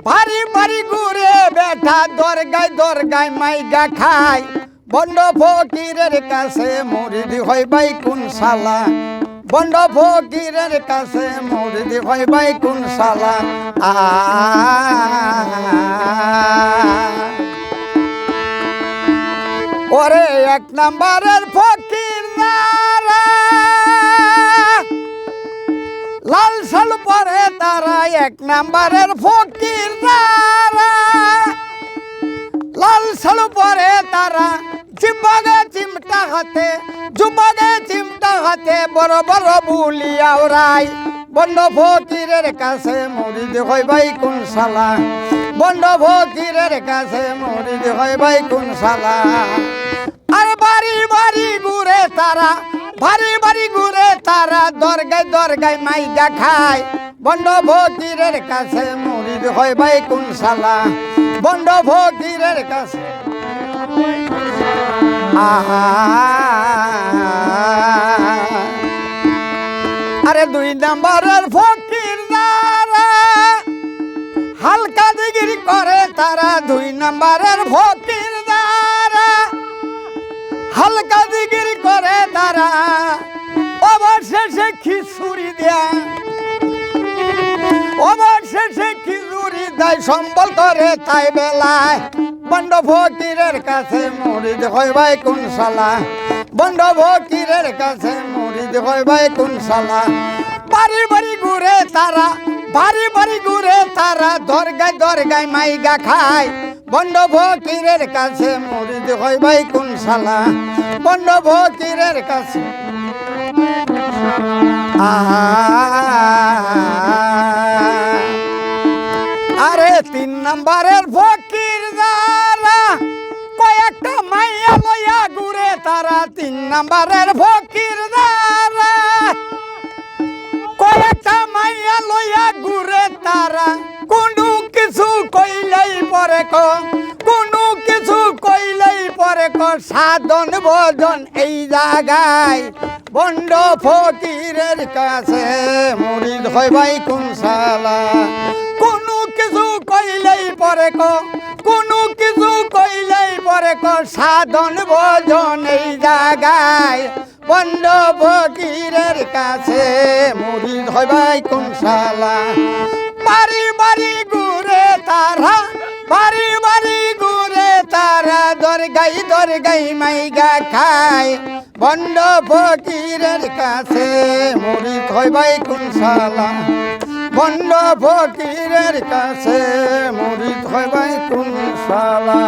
ভারী ভারী ঘুরে বেটা দরগায় মাইগা খায় বন্ড ফকিরের কাছে মুরিদ হয় ভাই কোন শালা বন্ড ফকিরের কাছে মুরিদ হয় ভাই কোন শালা ওরে এক নাম্বারের ফকির লাল সাল পরে তারা এক নাম্বারের ফকির লাল সাল পরে তারা জিম্বাগে চিমটা হাতে বড় বড় বুলিয়া ওরাই বন্ড ফকিরের কাছে মুরিদ হয় ভাই কোন শালা বন্ড ফকিরের কাছে মুরিদ হয় ভাই কোন শালা আর বাড়ি বাড়ি ঘুরে তারা ভারী ভারী ঘুরে তারা দরগায় মাইগা খায় বন্ড ফকিরের কাছে মুরিদ হয় ভাই কোন শালা বন্ড ফকিরের কাছে আরে দুই নাম্বারের ফকির হালকা দিগিরি করে তারা দুই নাম্বারের ফকির হালকা দিগিরি করে তারা অবশেষে খিচুড়ি দেয় অবশেষে খিচুড়ি দেয় সম্বল করে তাই বেলায় বন্ড ফকিরের কাছে মুরিদ হয় ভাই কোন শালা বন্ড ফকিরের কাছে মুরিদ হয় ভাই কোন শালা বাড়ি বাড়ি ঘুরে তারা ভারী ভারী ঘুরে তারা দরগায় মাইগা খায় বন্ড ফকিরের কাছে মুরিদ হয় ভাই কোন শালা বন্ড ফকিরের কাছে আরে তিন নাম্বারের ফকির কয়েকটা মাইয়া লইয়া ঘুরে তারা তিন নাম্বারের ফকির কয়েকটা মাইয়া লইয়া ঘুরে তারা কোনো কিছু কইলেই পরে কোনো কিছু কইলেই পরে সাধন ভজন এই জায়গায় বন্ড ফকিরের কাছে মুরিদ হয় ভাই কোন শালা কোনো কিছু কইলেই পরে কোনো কিছু কইলেই পরে সাধন ভজন এই জায়গায় বন্ড ফকিরের কাছে মুরিদ হয় ভাই কোন শালা বাড়ি বাড়ি ঘুরে তারা বাড়ি বাড়ি ঘুরে তারা দরগাই মাইগা খায় বন্ড ফকিরের কাছে মুরিদ হয় ভাই কোন শালা বন্ড ফকিরের কাছে মুরিদ হয় ভাই কোন শালা।